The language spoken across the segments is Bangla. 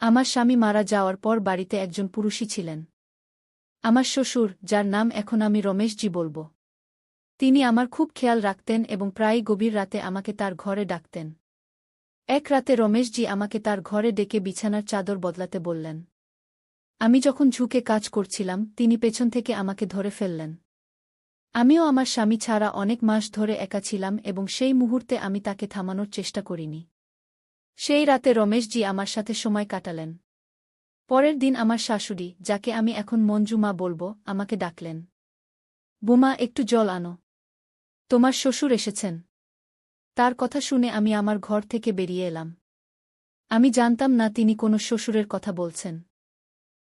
আমার স্বামী মারা যাওয়ার পর বাড়িতে একজন পুরুষই ছিলেন। আমার শ্বশুর, যার নাম এখন আমি রমেশজি বলব। তিনি আমার খুব খেয়াল রাখতেন এবং প্রায়ই গভীর রাতে আমাকে তার ঘরে ডাকতেন। এক রাতে রমেশজি আমাকে তার ঘরে ডেকে বিছানার চাদর বদলাতে বললেন। আমি যখন ঝুঁকে কাজ করছিলাম, তিনি পেছন থেকে আমাকে ধরে ফেললেন। আমিও আমার স্বামী ছাড়া অনেক মাস ধরে একা ছিলাম এবং সেই মুহূর্তে আমি তাকে থামানোর চেষ্টা করিনি। সেই রাতে রমেশজি আমার সাথে সময় কাটালেন। পরের দিন আমার শাশুড়ি, যাকে আমি এখন মঞ্জু মা বলব, আমাকে ডাকলেন। বোমা, একটু জল আনো। তোমার শ্বশুর এসেছেন। তার কথা শুনে আমি আমার ঘর থেকে বেরিয়ে এলাম। আমি জানতাম না তিনি কোনো শ্বশুরের কথা বলছেন।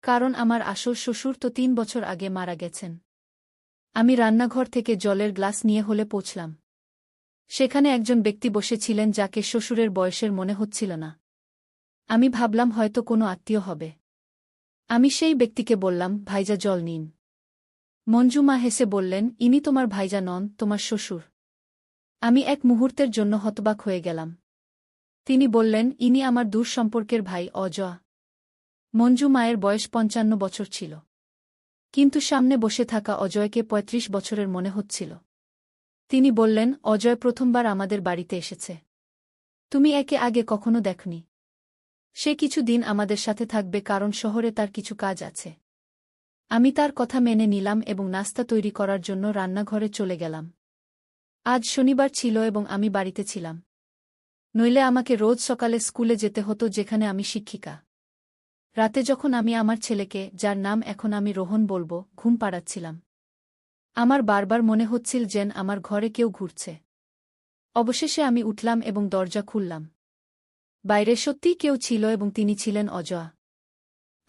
কারণ আমার আসল শ্বশুর তো 3 বছর আগে মারা গেছেন। আমি রান্নাঘর থেকে জলের গ্লাস নিয়ে হলে পৌঁছলাম। সেখানে একজন ব্যক্তি বসেছিলেন যাকে শ্বশুরের বয়সের মনে হচ্ছিল না। আমি ভাবলাম হয়তো কোনো আত্মীয় হবে। আমি সেই ব্যক্তিকে বললাম, ভাইজা জল নিন। মঞ্জু মা হেসে বললেন, ইনি তোমার ভাইজা নন, তোমার শ্বশুর। আমি এক মুহূর্তের জন্য হতবাক হয়ে গেলাম। তিনি বললেন, ইনি আমার দূর সম্পর্কের ভাই অজয়। মঞ্জু মায়ের বয়স 55 বছর ছিল। কিন্তু সামনে বসে থাকা অজয়কে 35 বছরের মনে হচ্ছিল। তিনি বললেন, অজয় প্রথমবার আমাদের বাড়িতে এসেছে। তুমি একে আগে কখনো দেখনি। সে কিছু দিন আমাদের সাথে থাকবে কারণ শহরে তার কিছু কাজ আছে। আমি তার কথা মেনে নিলাম এবং নাস্তা তৈরি করার জন্য রান্নাঘরে চলে গেলাম। আজ শনিবার ছিল এবং আমি বাড়িতে ছিলাম। নইলে আমাকে রোজ সকালে স্কুলে যেতে হতো, যেখানে আমি শিক্ষিকা। রাতে যখন আমি আমার ছেলেকে, যার নাম এখন আমি রোহন বলব, ঘুম পাড়াচ্ছিলাম, আমার বারবার মনে হচ্ছিল যেন আমার ঘরে কেউ ঘুরছে। অবশেষে আমি উঠলাম এবং দরজা খুললাম। বাইরে সত্যিই কেউ ছিল এবং তিনি ছিলেন অজয়।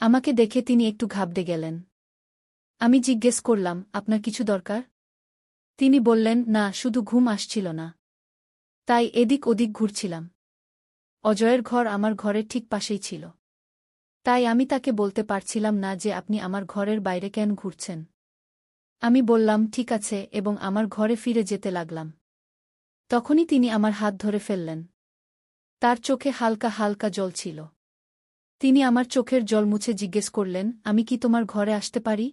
আমাকে দেখে তিনি একটু ঘাবড়ে গেলেন। আমি জিজ্ঞেস করলাম, আপনার কিছু দরকার? তিনি বললেন, না, শুধু ঘুম আসছিল না, তাই এদিক ওদিক ঘুরছিলাম। অজয়ের ঘর আমার ঘরের ঠিক পাশেই ছিল। তাই আমি তাকে বলতে পারছিলাম না যে আপনি আমার ঘরের বাইরে কেন ঘুরছেন। আমি বললাম, ঠিক আছে, এবং আমার ঘরে ফিরে যেতে লাগলাম। তখনই তিনি আমার হাত ধরে ফেললেন। তার চোখে হালকা হালকা জল ছিল। তিনি আমার চোখের জল মুছে জিজ্ঞেস করলেন, আমি কি তোমার ঘরে আসতে পারি?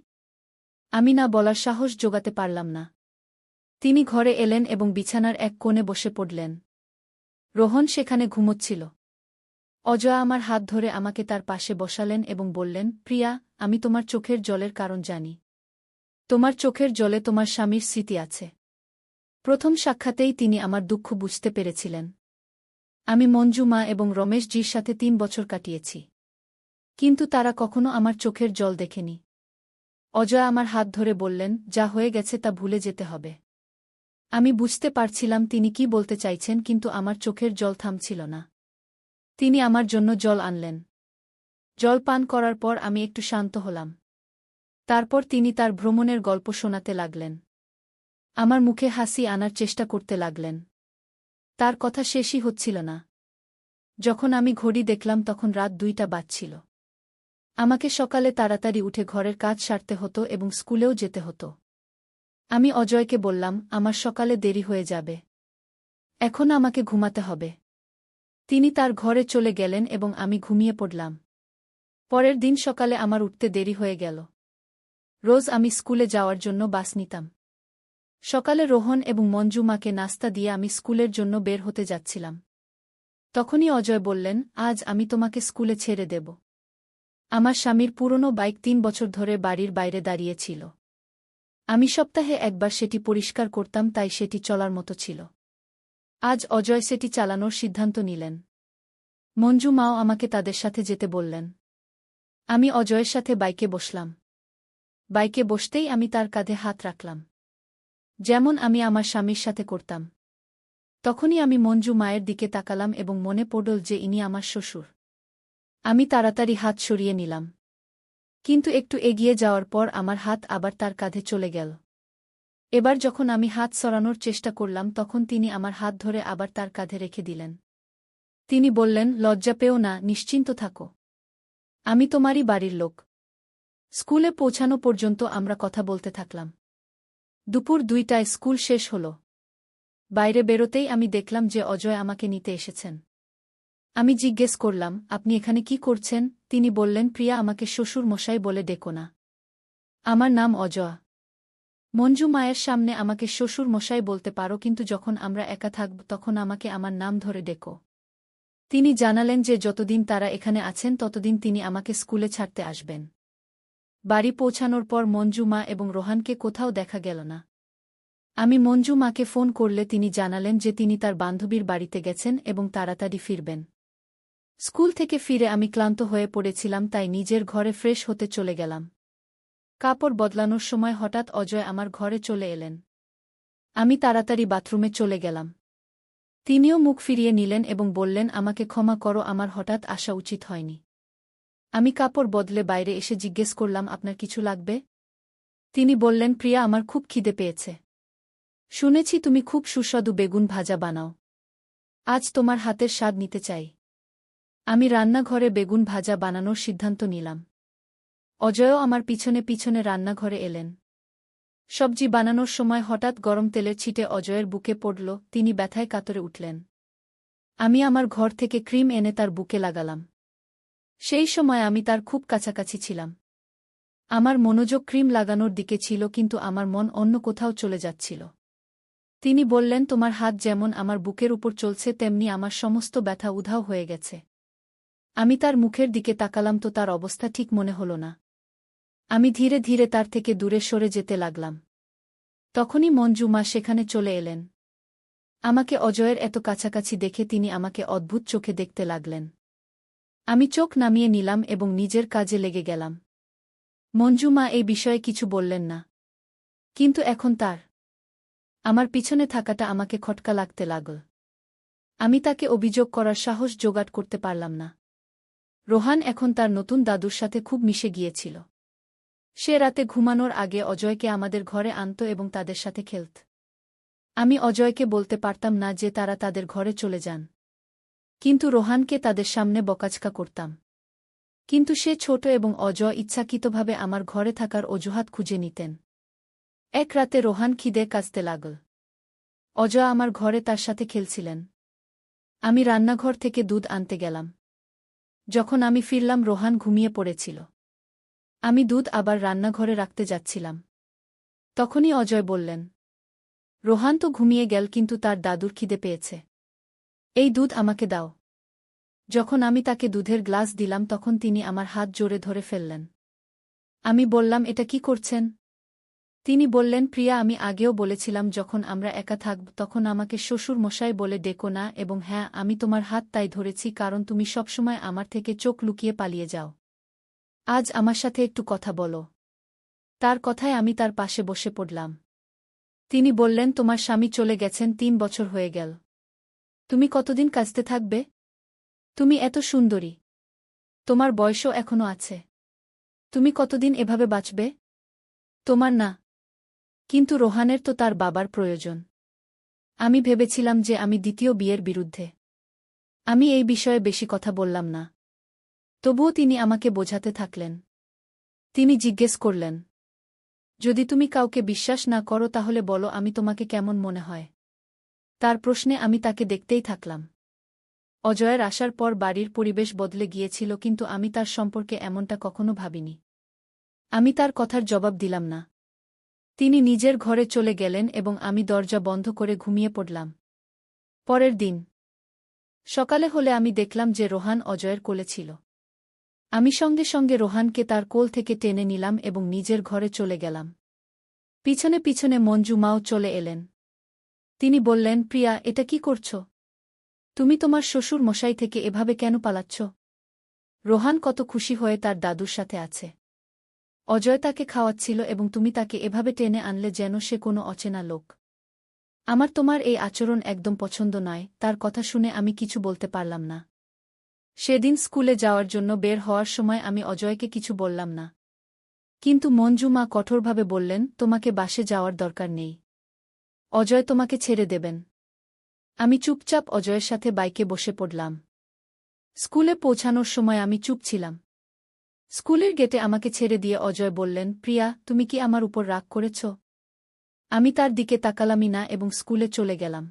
আমি না বলার সাহস জোগাতে পারলাম না। তিনি ঘরে এলেন এবং বিছানার এক কোণে বসে পড়লেন। রোহন সেখানে ঘুমোচ্ছিল। অজয় আমার হাত ধরে আমাকে তার পাশে বসালেন এবং বললেন, প্রিয়া, আমি তোমার চোখের জলের কারণ জানি। তোমার চোখের জলে তোমার স্বামীর স্মৃতি আছে। প্রথম সাক্ষাতেই তিনি আমার দুঃখ বুঝতে পেরেছিলেন। আমি মঞ্জু মা এবং রমেশজির সাথে 3 বছর কাটিয়েছি। কিন্তু তারা কখনো আমার চোখের জল দেখেনি। অজয় আমার হাত ধরে বললেন, যা হয়ে গেছে তা ভুলে যেতে হবে। আমি বুঝতে পারছিলাম তিনি কি বলতে চাইছেন, কিন্তু আমার চোখের জল থামছিল না। তিনি আমার জন্য জল আনলেন। জল পান করার পর আমি একটু শান্ত হলাম। তারপর তিনি তার ভ্রমণের গল্প শোনাতে লাগলেন। আমার মুখে হাসি আনার চেষ্টা করতে লাগলেন। তার কথা শেষই হচ্ছিল না। যখন আমি ঘড়ি দেখলাম তখন রাত 2টা বাজছিল। আমাকে সকালে তাড়াতাড়ি উঠে ঘরের কাজ সারতে হতো এবং স্কুলেও যেতে হতো। আমি অজয়কে বললাম, আমার সকালে দেরি হয়ে যাবে। এখন আমাকে ঘুমাতে হবে। তিনি তার ঘরে চলে গেলেন এবং আমি ঘুমিয়ে পড়লাম। পরের দিন সকালে আমার উঠতে দেরি হয়ে গেল। রোজ আমি স্কুলে যাওয়ার জন্য বাস নিতাম। সকালে রোহন এবং মঞ্জু মাকে নাস্তা দিয়ে আমি স্কুলের জন্য বের হতে যাচ্ছিলাম। তখনই অজয় বললেন, আজ আমি তোমাকে স্কুলে ছেড়ে দেব। আমার স্বামীর পুরনো বাইক 3 বছর ধরে বাড়ির বাইরে দাঁড়িয়েছিল। আমি সপ্তাহে একবার সেটি পরিষ্কার করতাম, তাই সেটি চলার মতো ছিল। আজ অজয় সেটি চালানোর সিদ্ধান্ত নিলেন। মঞ্জু মাও আমাকে তাদের সাথে যেতে বললেন। আমি অজয়ের সাথে বাইকে বসলাম। বাইকে বসতেই আমি তার কাঁধে হাত রাখলাম, যেমন আমি আমার স্বামীর সাথে করতাম। তখনই আমি মঞ্জু মায়ের দিকে তাকালাম এবং মনে পড়ল যে ইনি আমার শ্বশুর। আমি তাড়াতাড়ি হাত সরিয়ে নিলাম। কিন্তু একটু এগিয়ে যাওয়ার পর আমার হাত আবার তার কাঁধে চলে গেল। এবার যখন আমি হাত সরানোর চেষ্টা করলাম তখন তিনি আমার হাত ধরে আবার তার কাঁধে রেখে দিলেন। তিনি বললেন, লজ্জা পেও না, নিশ্চিন্ত থাকো। আমি তোমারই বাড়ির লোক। স্কুলে পৌঁছানো পর্যন্ত আমরা কথা বলতে থাকলাম। দুপুর 2টায় স্কুল শেষ হল। বাইরে বেরোতেই আমি দেখলাম যে অজয় আমাকে নিতে এসেছেন। আমি জিজ্ঞেস করলাম, আপনি এখানে কি করছেন? তিনি বললেন, প্রিয়া, আমাকে শ্বশুর মশাই বলে ডেকো না। আমার নাম অজয়। মঞ্জু মায়ের সামনে আমাকে শ্বশুর মশাই বলতে পারো, কিন্তু যখন আমরা একা থাকব তখন আমাকে আমার নাম ধরে ডেকো। তিনি জানালেন যে যতদিন তারা এখানে আছেন ততদিন তিনি আমাকে স্কুলে ছাড়তে আসবেন। বাড়ি পৌঁছানোর পর মঞ্জু মা এবং রোহানকে কোথাও দেখা গেল না। আমি মঞ্জু মাকে ফোন করলে তিনি জানালেন যে তিনি তার বান্ধবীর বাড়িতে গেছেন এবং তাড়াতাড়ি ফিরবেন। স্কুল থেকে ফিরে আমি ক্লান্ত হয়ে পড়েছিলাম, তাই নিজের ঘরে ফ্রেশ হতে চলে গেলাম। কাপড় বদলানোর সময় হঠাৎ অজয় আমার ঘরে চলে এলেন। আমি তাড়াতাড়ি বাথরুমে চলে গেলাম। তিনিও মুখ ফিরিয়ে নিলেন এবং বললেন, আমাকে ক্ষমা করো, আমার হঠাৎ আসা উচিত হয়নি। আমি কাপড় বদলে বাইরে এসে জিজ্ঞেস করলাম, আপনার কিছু লাগবে? তিনি বললেন, প্রিয়া, আমার খুব খিদে পেয়েছে। শুনেছি তুমি খুব সুস্বাদু বেগুন ভাজা বানাও। আজ তোমার হাতের স্বাদ নিতে চাই। আমি রান্নাঘরে বেগুন ভাজা বানানোর সিদ্ধান্ত নিলাম। অজয়ও আমার পিছনে পিছনে রান্নাঘরে এলেন। সবজি বানানোর সময় হঠাৎ গরম তেলের ছিটে অজয়ের বুকে পড়ল, তিনি ব্যথায় কাতরে উঠলেন। আমি আমার ঘর থেকে ক্রিম এনে তার বুকে লাগালাম। সেই সময় আমি তার খুব কাছাকাছি ছিলাম। আমার মনোযোগ ক্রিম লাগানোর দিকে ছিল, কিন্তু আমার মন অন্য কোথাও চলে যাচ্ছিল। তিনি বললেন, তোমার হাত যেমন আমার বুকের উপর চলছে তেমনি আমার সমস্ত ব্যথা উধাও হয়ে গেছে। আমি তার মুখের দিকে তাকালাম তো তার অবস্থা ঠিক মনে হল না। আমি ধীরে ধীরে তার থেকে দূরে সরে যেতে লাগলাম। তখনই মঞ্জু মা সেখানে চলে এলেন। আমাকে অজয়ের এত কাছাকাছি দেখে তিনি আমাকে অদ্ভুত চোখে দেখতে লাগলেন। আমি চোখ নামিয়ে নিলাম এবং নিজের কাজে লেগে গেলাম। মঞ্জু মা এই বিষয়ে কিছু বললেন না। কিন্তু এখন তার আমার পিছনে থাকাটা আমাকে খটকা লাগতে লাগল। আমি তাকে অভিযোগ করার সাহস জোগাড় করতে পারলাম না। রোহান এখন তার নতুন দাদুর সাথে খুব মিশে গিয়েছিল। সে রাতে ঘুমানোর আগে অজয়কে আমাদের ঘরে আনত এবং তাদের সাথে খেলত। আমি অজয়কে বলতে পারতাম না যে তারা তাদের ঘরে চলে যান, কিন্তু রোহানকে তাদের সামনে বকাঝকা করতাম। কিন্তু সে ছোট এবং অজয় ইচ্ছাকৃতভাবে আমার ঘরে থাকার অজুহাত খুঁজে নিতেন। এক রাতে রোহান খিদে কাঁদতে লাগল। অজয় আমার ঘরে তার সাথে খেলছিলেন। আমি রান্নাঘর থেকে দুধ আনতে গেলাম। যখন আমি ফিরলাম রোহান ঘুমিয়ে পড়েছিল। আমি দুধ আবার রান্নাঘরে রাখতে যাচ্ছিলাম। তখনই অজয় বললেন, রোহান তো ঘুমিয়ে গেল, কিন্তু তার দাদুর খিদে পেয়েছে। এই দুধ আমাকে দাও। যখন আমি তাকে দুধের গ্লাস দিলাম তখন তিনি আমার হাত জোরে ধরে ফেললেন। আমি বললাম, এটা কি করছেন? তিনি বললেন, প্রিয়া, আমি আগেও বলেছিলাম যখন আমরা একা থাকব তখন আমাকে শ্বশুর মশাই বলে ডেকো না, এবং হ্যাঁ, আমি তোমার হাত তাই ধরেছি কারণ তুমি সবসময় আমার থেকে চোখ লুকিয়ে পালিয়ে যাও। আজ আমার সাথে একটু কথা বলো। তার কথায় আমি তার পাশে বসে পড়লাম। তিনি বললেন, তোমার স্বামী চলে গেছেন 3 বছর হয়ে গেল। তুমি কতদিন কাঁদতে থাকবে? তুমি এত সুন্দরী। তোমার বয়সও এখনো আছে। তুমি কতদিন এভাবে বাঁচবে? তোমার না, কিন্তু রোহানের তো তার বাবার প্রয়োজন। আমি ভেবেছিলাম যে আমি দ্বিতীয় বিয়ের বিরুদ্ধে। আমি এই বিষয়ে বেশি কথা বললাম না। তবুও তিনি আমাকে বোঝাতে থাকলেন। তিনি জিজ্ঞেস করলেন, যদি তুমি কাউকে বিশ্বাস না করো তাহলে বলো আমি তোমাকে কেমন মনে হয়। তার প্রশ্নে আমি তাকে দেখতেই থাকলাম। অজয়ের আসার পর বাড়ির পরিবেশ বদলে গিয়েছিল, কিন্তু আমি তার সম্পর্কে এমনটা কখনো ভাবিনি। আমি তার কথার জবাব দিলাম না। তিনি নিজের ঘরে চলে গেলেন এবং আমি দরজা বন্ধ করে ঘুমিয়ে পড়লাম। পরের দিন সকালে হলে আমি দেখলাম যে রোহান অজয়ের কোলে ছিল। আমি সঙ্গে সঙ্গে রোহানকে তার কোল থেকে টেনে নিলাম এবং নিজের ঘরে চলে গেলাম। পিছনে পিছনে মঞ্জু মাও চলে এলেন। তিনি বললেন, প্রিয়া, এটা কি করছ? তুমি তোমার শ্বশুর মশাই থেকে এভাবে কেন পালাচ্ছ? রোহান কত খুশি হয়ে তার দাদুর সাথে আছে। অজয় তাকে খাওয়াচ্ছিল এবং তুমি তাকে এভাবে টেনে আনলে যেন সে কোনো অচেনা লোক। আমার তোমার এই আচরণ একদম পছন্দ নয়। তার কথা শুনে আমি কিছু বলতে পারলাম না। সেদিন স্কুলে যাওয়ার জন্য বের হওয়ার সময় আমি অজয়কে কিছু বললাম না। কিন্তু মঞ্জু মা কঠোরভাবে বললেন, তোমাকে বাসে যাওয়ার দরকার নেই। অজয় তোমাকে ছেড়ে দেবেন। আমি চুপচাপ অজয়ের সাথে বাইকে বসে পড়লাম। স্কুলে পৌঁছানোর সময় আমি চুপ ছিলাম। স্কুলের গেটে আমাকে ছেড়ে দিয়ে অজয় বললেন, প্রিয়া, তুমি কি আমার উপর রাগ করেছ? আমি তার দিকে তাকালামই না এবং স্কুলে চলে গেলাম।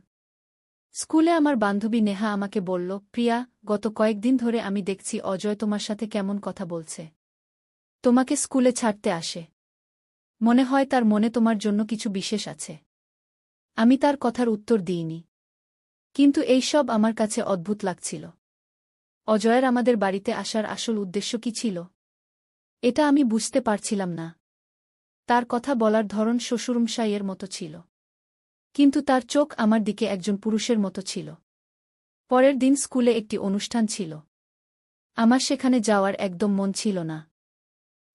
স্কুলে আমার বান্ধবী নেহা আমাকে বলল, প্রিয়া, গত কয়েকদিন ধরে আমি দেখছি অজয় তোমার সাথে কেমন কথা বলছে। তোমাকে স্কুলে ছাড়তে আসে। মনে হয় তার মনে তোমার জন্য কিছু বিশেষ আছে। আমি তার কথার উত্তর দিইনি। কিন্তু এই সব আমার কাছে অদ্ভুত লাগছিল। অজয়ের আমাদের বাড়িতে আসার আসল উদ্দেশ্য কি ছিল? এটা আমি বুঝতে পারছিলাম না। তার কথা বলার ধরন শ্বশুরমশাইয়ের মতো ছিল। কিন্তু তার চোখ আমার দিকে একজন পুরুষের মতো ছিল। পরের দিন স্কুলে একটি অনুষ্ঠান ছিল। আমার সেখানে যাওয়ার একদম মন ছিল না।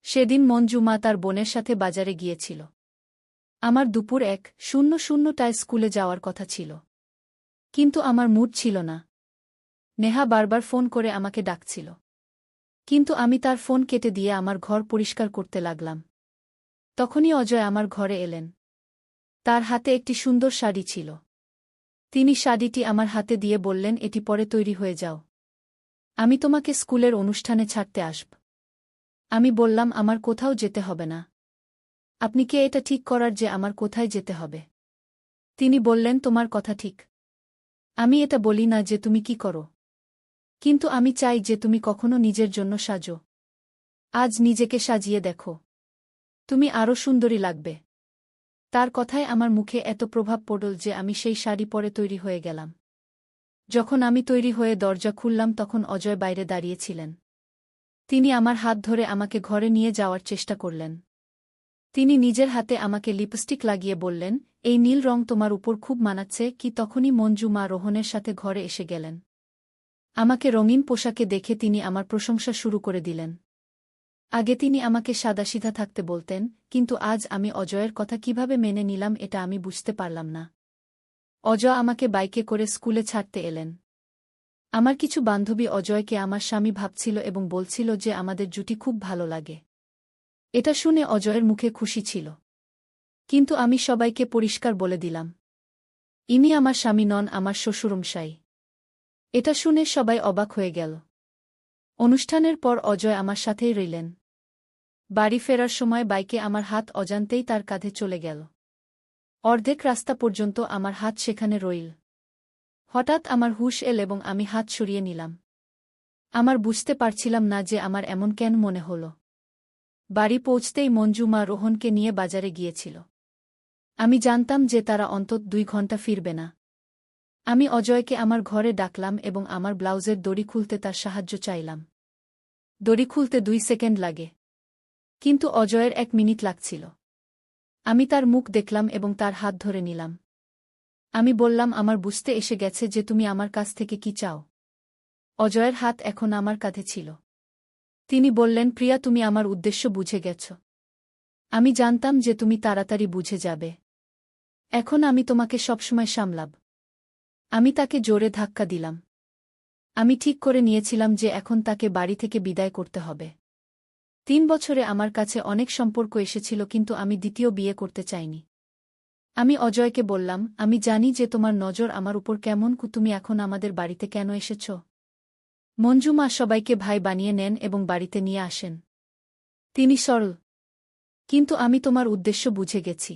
সেদিন মঞ্জু মা তার বোনের সাথে বাজারে গিয়েছিল। আমার দুপুর 1:00টায় স্কুলে যাওয়ার কথা ছিল। কিন্তু আমার মুড ছিল না। নেহা বারবার ফোন করে আমাকে ডাকছিল। কিন্তু আমি তার ফোন কেটে দিয়ে আমার ঘর পরিষ্কার করতে লাগলাম। তখনই অজয় আমার ঘরে এলেন। তার হাতে একটি সুন্দর শাড়ি ছিল। তিনি শাড়িটি আমার হাতে দিয়ে বললেন, এটি পরে তৈরি হয়ে যাও। আমি তোমাকে স্কুলের অনুষ্ঠানে ছাড়তে আসব। আমি বললাম, আমার কোথাও যেতে হবে না। আপনি কে এটা ঠিক করার যে আমার কোথায় যেতে হবে? তিনি বললেন, তোমার কথা ঠিক। আমি এটা বলি না যে তুমি কি করো। কিন্তু আমি চাই যে তুমি কখনো নিজের জন্য সাজো। আজ নিজেকে সাজিয়ে দেখো। তুমি আরও সুন্দরী লাগবে। তার কথায় আমার মুখে এত প্রভাব পড়ল যে আমি সেই শাড়ি পরে তৈরি হয়ে গেলাম। যখন আমি তৈরি হয়ে দরজা খুললাম তখন অজয় বাইরে দাঁড়িয়েছিলেন। তিনি আমার হাত ধরে আমাকে ঘরে নিয়ে যাওয়ার চেষ্টা করলেন। তিনি নিজের হাতে আমাকে লিপস্টিক লাগিয়ে বললেন, এই নীল রং তোমার উপর খুব মানাচ্ছে কি। তখনই মঞ্জু মা রোহনের সাথে ঘরে এসে গেলেন। আমাকে রঙিন পোশাকে দেখে তিনি আমার প্রশংসা শুরু করে দিলেন। আগে তিনি আমাকে সাদাসিধা থাকতে বলতেন, কিন্তু আজ আমি অজয়ের কথা কিভাবে মেনে নিলাম এটা আমি বুঝতে পারলাম না। অজয় আমাকে বাইকে করে স্কুলে ছাড়তে এলেন। আমার কিছু বান্ধবী অজয়কে আমার স্বামী ভাবছিল এবং বলছিল যে আমাদের জুটি খুব ভালো লাগে। এটা শুনে অজয়ের মুখে খুশি ছিল। কিন্তু আমি সবাইকে পরিষ্কার বলে দিলাম, ইনি আমার স্বামী নন, আমার শ্বশুরমশাই। এটা শুনে সবাই অবাক হয়ে গেল। অনুষ্ঠানের পর অজয় আমার সাথেই রইলেন। বাড়ি ফেরার সময় বাইকে আমার হাত অজান্তেই তার কাঁধে চলে গেল। অর্ধেক রাস্তা পর্যন্ত আমার হাত সেখানে রইল। হঠাৎ আমার হুঁশ এল এবং আমি হাত সরিয়ে নিলাম। আমার বুঝতে পারছিলাম না যে আমার এমন কেন মনে হল। বাড়ি পৌঁছতেই মঞ্জু মা রোহনকে নিয়ে বাজারে গিয়েছিল। আমি জানতাম যে তারা অন্তত 2 ঘন্টা ফিরবে না। আমি অজয়কে আমার ঘরে ডাকলাম এবং আমার ব্লাউজের দড়ি খুলতে তার সাহায্য চাইলাম। দড়ি খুলতে 2 সেকেন্ড লাগে। কিন্তু অজয়ের 1 মিনিট লাগছিল। আমি তার মুখ দেখলাম এবং তার হাত ধরে নিলাম। আমি বললাম, আমার বুঝতে এসে গেছে যে তুমি আমার কাছ থেকে কি চাও। অজয়ের হাত এখন আমার কাঁধে ছিল। তিনি বললেন, প্রিয়া, তুমি আমার উদ্দেশ্য বুঝে গেছ। আমি জানতাম যে তুমি তাড়াতাড়ি বুঝে যাবে। এখন আমি তোমাকে সবসময় সামলাব। আমি তাকে জোরে ধাক্কা দিলাম। আমি ঠিক করে নিয়েছিলাম যে এখন তাকে বাড়ি থেকে বিদায় করতে হবে। 3 বছরে আমার কাছে অনেক সম্পর্ক এসেছিল, কিন্তু আমি দ্বিতীয় বিয়ে করতে চাইনি। আমি অজয়কে বললাম, আমি জানি যে তোমার নজর আমার উপর কেমন, তুমি এখন আমাদের বাড়িতে কেন এসেছ? মঞ্জু মা সবাইকে ভাই বানিয়ে নেন এবং বাড়িতে নিয়ে আসেন। তিনি সরল। কিন্তু আমি তোমার উদ্দেশ্য বুঝে গেছি।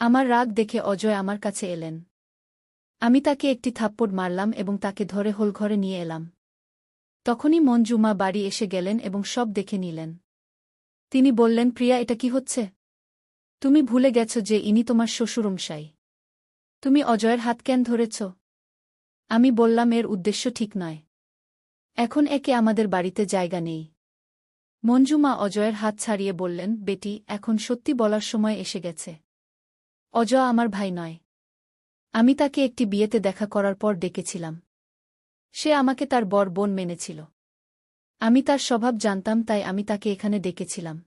আমার রাগ দেখে অজয় আমার কাছে এলেন। আমি তাকে একটি থাপ্পড় মারলাম এবং তাকে ধরে হোলঘরে নিয়ে এলাম। তখনই মঞ্জু মা বাড়ি এসে গেলেন এবং সব দেখে নিলেন। তিনি বললেন, প্রিয়া, এটা কি হচ্ছে? তুমি ভুলে গেছ যে ইনি তোমার শ্বশুরমশাই। তুমি অজয়ের হাত কেন ধরেছ? আমি বললাম, এর উদ্দেশ্য ঠিক নয়। এখন একে আমাদের বাড়িতে জায়গা নেই। মঞ্জু মা অজয়ের হাত ছাড়িয়ে বললেন, বেটি, এখন সত্যি বলার সময় এসে গেছে। অজয় আমার ভাই নয়। আমি তাকে একটি বিয়েতে দেখা করার পর ডেকেছিলাম। সে আমাকে তার বর বোন মেনেছিল। আমি তার স্বভাব জানতাম, তাই আমি তাকে এখানে ডেকেছিলাম।